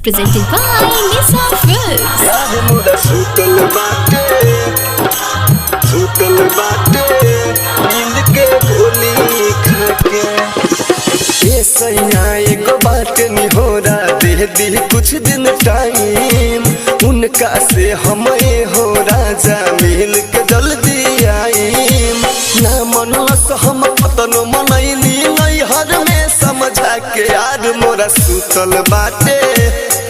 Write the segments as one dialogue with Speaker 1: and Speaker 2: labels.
Speaker 1: presented by Nisa Films.
Speaker 2: यार मोरा सुतल बाटे नींद के गोली खाके ये सैया एगो बात निहोरा दे दी कुछ दिन टाइम उनका से हमें हो राजा मिल के जल्दी आईम ना मनलस हम पतन मनैली नैहर में समझा के यार मोरा सुतल बाटे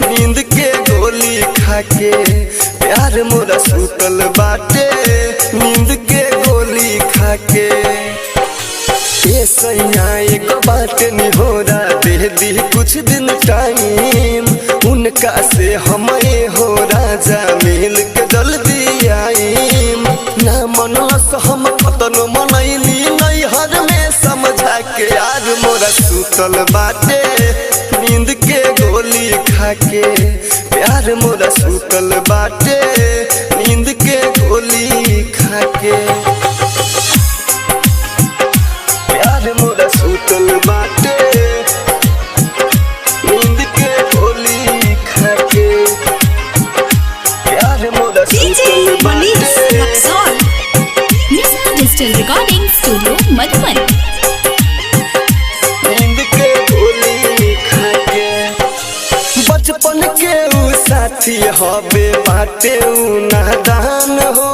Speaker 2: नींद के गोली खाके प्यार मोरा सुतल बाटे नींद के गोली खाके ये सैया एक बात निहोरा दे दी कुछ दिन टाइम उनका से हमें हो राजा मिल के जल्दी आईम ना मनलस हम पतन मनैली नैहर में समझा के यार मोरा सुतल बाटे नींद के गोली खाके प्यार मोरा सुतल बाटे नींद के गोली खाके प्यार मोरा सुतल बाटे नींद के गोली खाके प्यार मोरा सुतल बाटे
Speaker 1: Nisa Digital Recording Studio, Madhuban.
Speaker 2: नींद के गोली खाके बचपन के ऊ साथी हबे बाटे ऊ नादान हो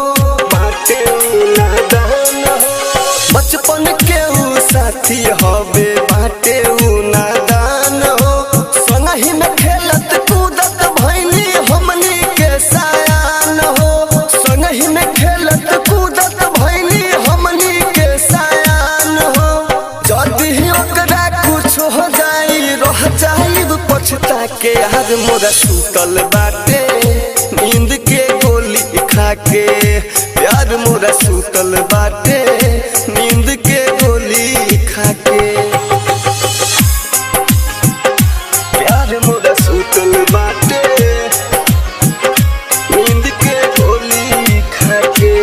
Speaker 2: बचपन के ऊ साथी हबे बाटे ऊ नादान हो संगही में खेलत कूदत भैली हमनी के सायान हो संगही में खेलत कूदत भैली हमनी के सायान हो जदी ओकरा कुछ हो जाई रह जाई पछता के यार मोरा सुतल बाटे नींद के गोली खाके प्यार मोरा सुतल बाटे नींद के गोली खाके प्यार मोरा सुतल बाटे नींद के गोली खाके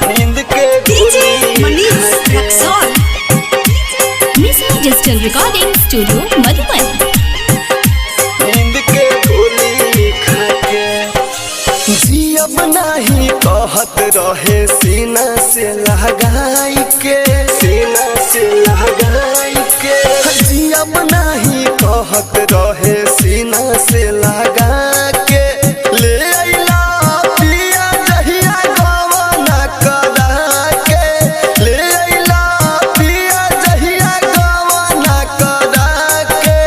Speaker 2: नींद के गोली खाके
Speaker 1: Nisa Digital Recording Studio, Madhuban.
Speaker 2: नींद के गोली खाके जियब नहीं कहत रहे सीना से लगाई के जियब नहीं कहत रहे सीना से लगा के ले अइला पिया जहिया गवाना करा के ले अइला पिया जहिया गवाना करा के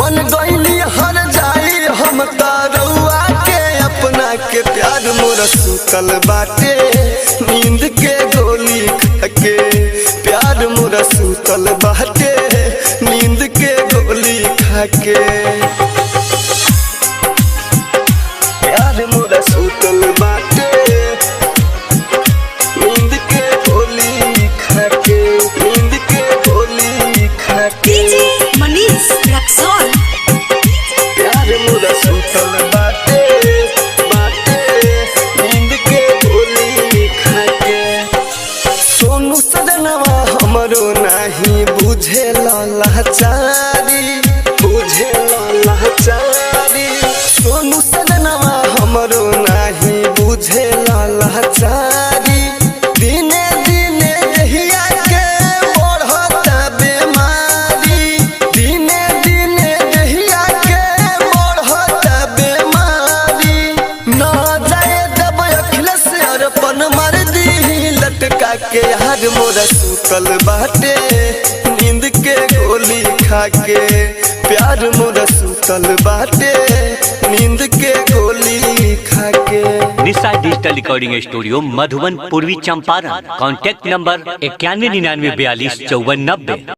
Speaker 2: बन गइली हर जाई हम तारुआ के अपना के प्यार मोरा सुतल बाटे नींद के गोली खाके प्यार मोरा सुतल बाटे नींद के गोली खाके प्यार मोरा सुतल बाटे नींद के गोली खाके नींद के गोली खाके प्यार मोरा सुतल बाटे नींद के गोली खाके सोनू सजनवा हमरो नहीं बुझे लाचारी सोनू सजनवा हमरो नहीं बुझे लाचारी दिने दिने दहिया के बढ़ता बेमारी दिने दिने दहिया के बढ़ता बेमारी न जाए जब अखिलेश अर्पण मार दी लटका के यार मोरा सुतल बाटे नींद के गोली खाके प्यार मोरा सुतल बाटे नींद के गोली खाके
Speaker 3: निशा डिजिटल रिकॉर्डिंग स्टूडियो, मधुबन, पूर्वी चंपारण। Contact number 9199425490।